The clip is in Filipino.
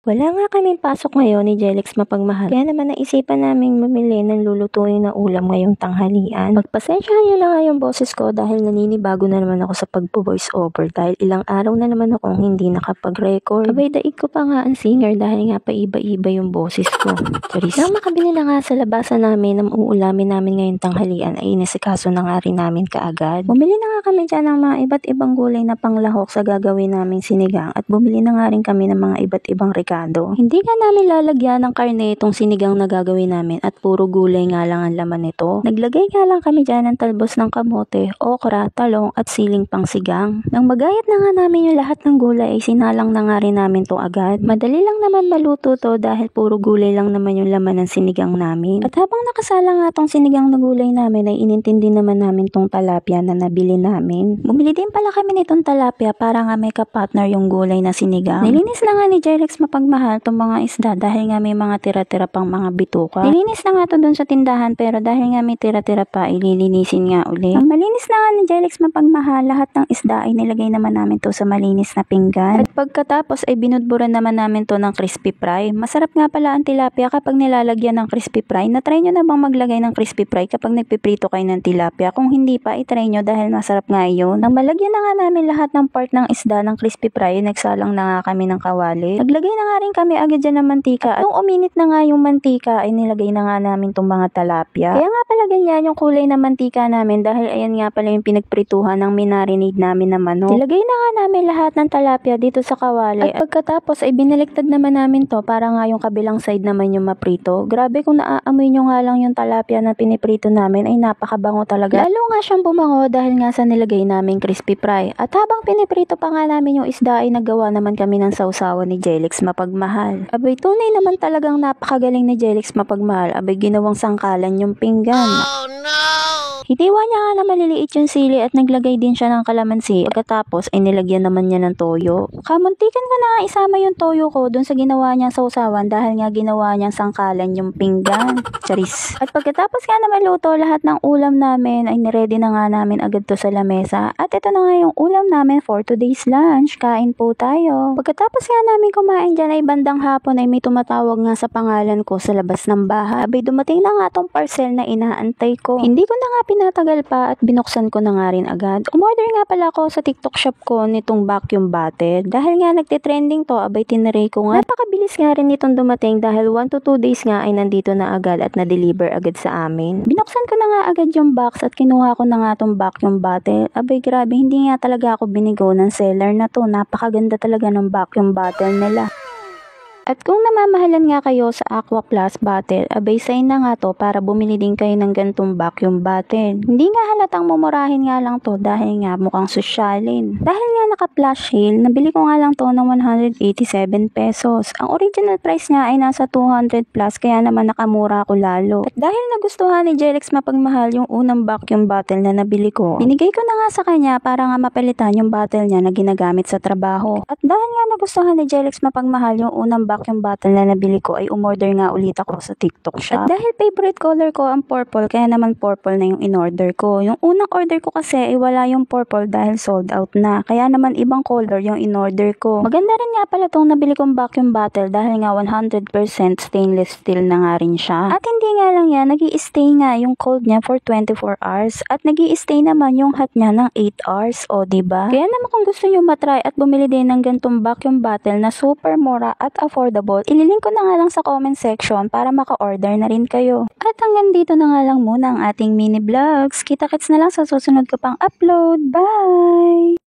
Wala nga kaming pasok ngayon ni Jelix Mapagmahal. Kaya naman naisipan naming mamili ng lulutuin na ulam ngayong tanghalian. Pagpasensyahan nyo na nga yung boses ko dahil naninibago na naman ako sa pagpo-voice over dahil ilang araw na naman akong hindi nakapag-record. Abay daig ko pa nga ang singer dahil nga pa iba-iba yung boses ko. Charis. Nang makabili na nga sa labasan namin ng uulamin namin ngayong tanghalian ay inisikaso na nga rin namin kaagad. Bumili na nga kami dyan ng mga iba't ibang gulay na panglahok sa gagawin naming sinigang at bumili na nga rin kami ng mga iba't ibang hindi nga namin lalagyan ng karne itong sinigang na gagawin namin at puro gulay nga lang ang laman nito. Naglagay nga lang kami dyan ng talbos ng kamote, okra, talong at siling pangsigang. Nang magayat na nga namin yung lahat ng gulay ay sinalang na nga rin namin to agad. Madali lang naman maluto to dahil puro gulay lang naman yung laman ng sinigang namin. At habang nakasala nga tong sinigang na gulay namin ay inintindi naman namin tong talapia na nabili namin. Bumili din pala kami nitong talapia para nga may kapartner yung gulay na sinigang. Nilinis na nga ni Jelix Mapagmahal itong mga isda dahil nga may mga tira-tira pang mga bituka. Nilinis na nga to dun sa tindahan pero dahil nga may tira-tira pa, ililinisin nga uli. Ang malinis na nga ni Jelix Mapagmahal, lahat ng isda ay nilagay naman namin to sa malinis na pinggan. At pagkatapos ay binudburan naman namin to ng crispy fry. Masarap nga pala ang tilapia kapag nilalagyan ng crispy fry. Na-try nyo na bang maglagay ng crispy fry kapag nagpiprito kayo ng tilapia? Kung hindi pa, i-try nyo dahil masarap nga yun. Nang malagyan na nga namin lahat ng part ng isda ng crispy fry, nagsalang na nga kami ng kawali. Naglagay na nga rin kami agad dyan ng mantika at nung uminit na nga yung mantika ay nilagay na nga namin tong mga talapia. Kaya nga pala ganyan yung kulay ng mantika namin dahil ayan nga pala yung pinagprituhan ng minarinade namin na manok. Nilagay na nga namin lahat ng talapia dito sa kawali at pagkatapos ay binaliktad naman namin to para nga yung kabilang side naman yung maprito. Grabe kung naaamoy nyo nga lang yung talapia na piniprito namin ay napakabango talaga. Lalo nga siyang bumango dahil nga sa nilagay namin crispy fry. At habang piniprito pa nga namin yung isda ay naggawa naman kami ng sausawan ni Jelix Mapagmahal. Abay, tunay naman talagang napakagaling ni Jelix Mapagmahal. Abay, ginawang sangkalan yung pinggan. Oh no! Hitiwa niya nga na maliliit yung sili at naglagay din siya ng kalamansi. Pagkatapos ay nilagyan naman niya ng toyo. Kamuntikan ko na nga isama yung toyo ko dun sa ginawa niyang sausawan dahil nga ginawa niyang sangkalan yung pinggan. Charis. At pagkatapos nga na maluto lahat ng ulam namin ay niready na nga namin agad to sa lamesa. At ito na nga yung ulam namin for today's lunch. Kain po tayo. Pagkatapos nga namin kumain dyan ay bandang hapon ay may tumatawag nga sa pangalan ko sa labas ng bahay. Abay, dumating na nga tong parcel na inaantay ko. Hindi ko na nga pinatagal pa at binuksan ko na nga rin agad. Umorder nga pala ako sa TikTok shop ko nitong vacuum bottle. Dahil nga nagtitrending to, abay tinaray ko nga. Napakabilis nga rin nitong dumating dahil 1 to 2 days nga ay nandito na agad at na-deliver agad sa amin. Binuksan ko na nga agad yung box at kinuha ko na nga tong vacuum bottle. Abay, grabe, hindi nga talaga ako binigo ng seller na to. Napakaganda talaga ng vacuum bottle nila. At kung namamahalan nga kayo sa Aqua Plus bottle, abay sign na nga to para bumili din kayo ng gantong vacuum bottle. Hindi nga halatang mumurahin nga lang to dahil nga mukhang sosyalin. Dahil nga naka-flash sale, nabili ko nga lang to ng 187 pesos. Ang original price niya ay nasa 200 plus kaya naman nakamura ko lalo. At dahil nagustuhan ni Jelix Mapagmahal yung unang vacuum bottle na nabili ko, binigay ko na nga sa kanya para nga mapalitan yung bottle niya na ginagamit sa trabaho. At dahil nga nagustuhan ni Jelix Mapagmahal yung unang vacuum bottle na nabili ko ay umorder nga ulit ako sa TikTok shop. At dahil favorite color ko ang purple, kaya naman purple na yung in-order ko. Yung unang order ko kasi ay wala yung purple dahil sold out na. Kaya naman ibang color yung in-order ko. Maganda rin nga pala tong nabili kong vacuum bottle dahil nga 100% stainless steel na nga rin siya. At hindi nga lang yan, nag-i-stay nga yung cold niya for 24 hours at nag-i-stay naman yung hot niya ng 8 hours. O diba? Kaya naman kung gusto nyo matry at bumili din ng gantong vacuum bottle na super mura at affordable, ililink ko na nga lang sa comment section para maka-order na rin kayo. At hanggang dito na nga lang muna ang ating mini vlogs. Kita-kits na lang sa susunod ko pang upload. Bye!